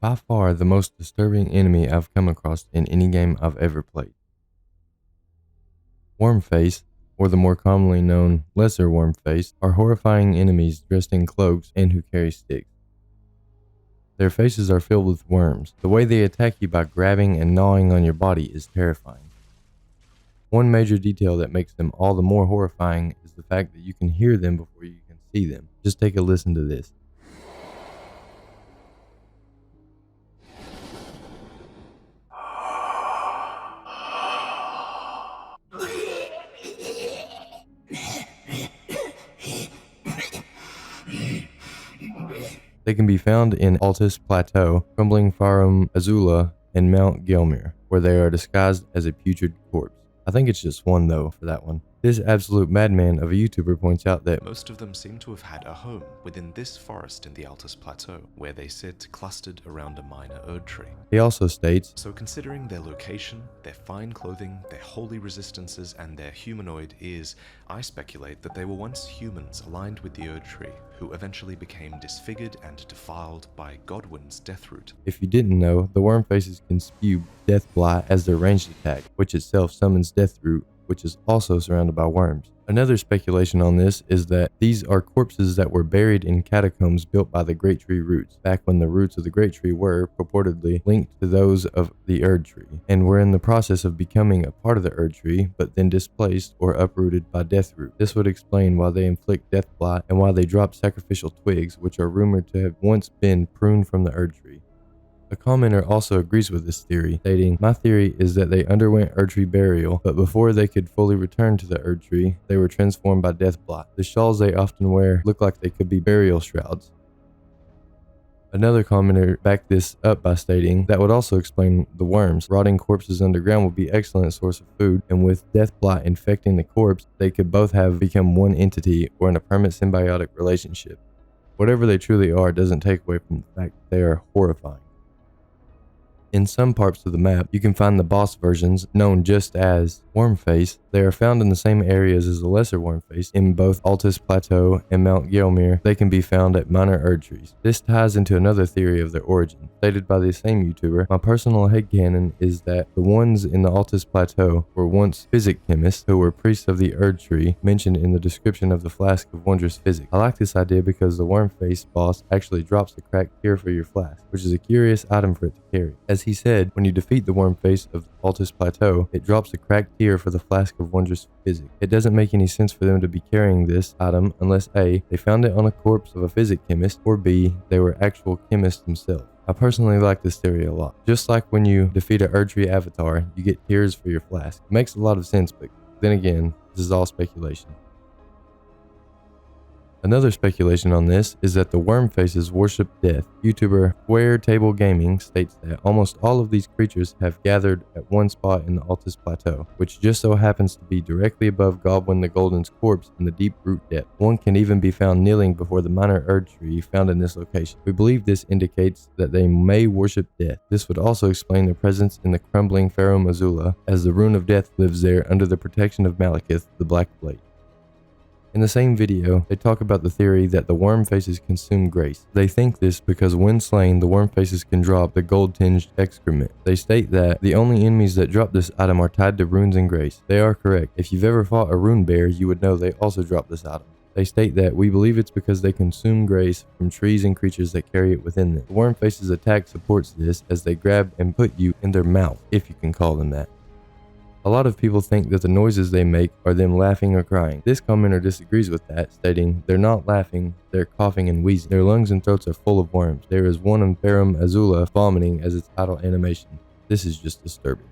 By far the most disturbing enemy I've come across in any game I've ever played. Wormface, or the more commonly known lesser Wormface, are horrifying enemies dressed in cloaks and who carry sticks. Their faces are filled with worms. The way they attack you by grabbing and gnawing on your body is terrifying. One major detail that makes them all the more horrifying is the fact that you can hear them before you can see them. Just take a listen to this. They can be found in Altus Plateau, Crumbling Farum Azula, and Mount Gelmir, where they are disguised as a putrid corpse. I think it's just one though for that one. This absolute madman of a YouTuber points out that most of them seem to have had a home within this forest in the Altus Plateau, where they sit clustered around a minor Erd tree. He also states, so considering their location, their fine clothing, their holy resistances, and their humanoid ears, I speculate that they were once humans aligned with the Erd tree, who eventually became disfigured and defiled by Godwin's deathroot. If you didn't know, the Wormfaces can spew Deathblight as their ranged attack, which itself summons Deathroot, which is also surrounded by worms. Another speculation on this is that these are corpses that were buried in catacombs built by the Great Tree roots, back when the roots of the Great Tree were, purportedly, linked to those of the Erd tree, and were in the process of becoming a part of the Erd tree, but then displaced or uprooted by Deathroot. This would explain why they inflict Deathblight and why they drop sacrificial twigs, which are rumored to have once been pruned from the Erd tree. A commenter also agrees with this theory, stating, "My theory is that they underwent Erd tree burial, but before they could fully return to the Erd tree, they were transformed by Deathblight. The shawls they often wear look like they could be burial shrouds." Another commenter backed this up by stating, "That would also explain the worms. Rotting corpses underground would be an excellent source of food, and with Deathblight infecting the corpse, they could both have become one entity or in a permanent symbiotic relationship. Whatever they truly are doesn't take away from the fact that they are horrifying." In some parts of the map, you can find the boss versions, known just as Wormface. They are found in the same areas as the lesser Wormface. In both Altus Plateau and Mount Gelmir, they can be found at minor Erd trees. This ties into another theory of their origin, stated by the same YouTuber. My personal headcanon is that the ones in the Altus Plateau were once physic chemists who were priests of the Erd tree, mentioned in the description of the Flask of Wondrous Physics. I like this idea because the Wormface boss actually drops the cracked tear for your flask, which is a curious item for it to carry. As he said, when you defeat the Wormface of Altus Plateau, it drops a cracked tear for the Flask of Wondrous Physics. It doesn't make any sense for them to be carrying this item unless A, they found it on a corpse of a physic chemist, or B, they were actual chemists themselves. I personally like this theory a lot. Just like when you defeat an Erd tree avatar, you get tears for your flask. It makes a lot of sense, but then again, this is all speculation. Another speculation on this is that the Wormfaces worship death. YouTuber Square Table Gaming states that almost all of these creatures have gathered at one spot in the Altus Plateau, which just so happens to be directly above Godwin the Golden's corpse in the deep root depth. One can even be found kneeling before the minor Erd tree found in this location. We believe this indicates that they may worship death. This would also explain their presence in the Crumbling Farum Azula, as the Rune of Death lives there under the protection of Malekith, the Black Blade. In the same video, they talk about the theory that the Wormfaces consume grace. They think this because when slain, the Wormfaces can drop the gold-tinged excrement. They state that the only enemies that drop this item are tied to runes and grace. They are correct. If you've ever fought a rune bear, you would know they also drop this item. They state that we believe it's because they consume grace from trees and creatures that carry it within them. The Wormfaces' attack supports this as they grab and put you in their mouth, if you can call them that. A lot of people think that the noises they make are them laughing or crying. This commenter disagrees with that, stating they're not laughing, they're coughing and wheezing. Their lungs and throats are full of worms. There is one in Farum Azula vomiting as its idle animation. This is just disturbing.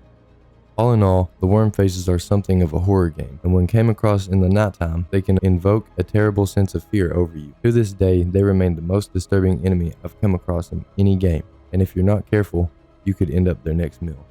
All in all, the Wormfaces are something of a horror game, and when came across in the nighttime, they can invoke a terrible sense of fear over you. To this day, they remain the most disturbing enemy I've come across in any game, and if you're not careful, you could end up their next meal.